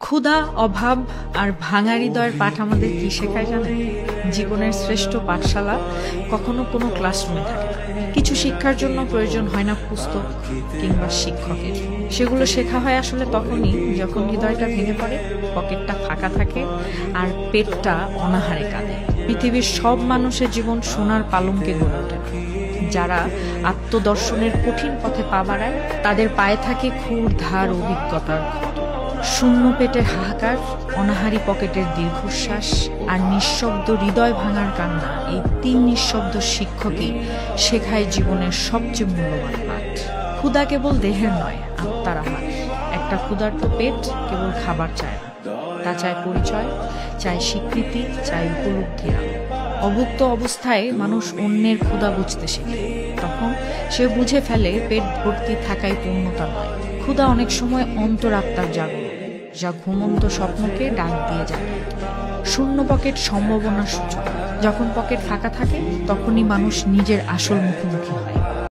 ক্ষুধা, অভাব আর ভাঙা হৃদয়ের পাঠ আমাদের কি শেখায় জানেন? জীবনের শ্রেষ্ঠ পাঠশালা কখনো কোনো ক্লাসরুমে থাকে না। কিছু শিক্ষার জন্য প্রয়োজন হয় না পুস্তক কিংবা শিক্ষকের, সেগুলো শেখা হয় আসলে তখনই যখন হৃদয়টা ভেঙে পড়ে, পকেটটা ফাঁকা থাকে আর পেটটা অনাহারে কাঁদে। পৃথিবীর সব মানুষের জীবন সোনার পালঙ্কে গড়ে ওঠে না। যারা আত্মদর্শনের কঠিন পথে পা বাড়ায় তাদের পায়ে থাকে ক্ষুর ধার অভিজ্ঞতার ক্ষত। শূন্য পেটের হাহাকার, অনাহারী পকেটের দীর্ঘশ্বাস আর নিঃশব্দ হৃদয় ভাঙার কান্না, এই তিন নিঃশব্দ শিক্ষকই শেখায় জীবনের সবচেয়ে মূল্যবান পাঠ। ক্ষুধা কেবল দেহের নয়, আত্মার আহার। একটা ক্ষুধার্ত পেট কেবল খাবার চায় না, তা চায় পরিচয়, চায় স্বীকৃতি, চায় উপলব্ধির আলো। অভুক্ত অবস্থায় মানুষ অন্যের ক্ষুধা বুঝতে শেখে, তখন সে বুঝে ফেলে পেট ভর্তি থাকাই পূর্ণতা নয়। ক্ষুধা অনেক সময় অন্তরাত্মার জাগরণ, যা ঘুমন্ত স্বপ্নকে ডাক দিয়ে যায়। শূন্য পকেট সম্ভাবনার সূচনা। যখন পকেট ফাঁকা থাকে তখনই মানুষ নিজের আসল মুখোমুখি হয়।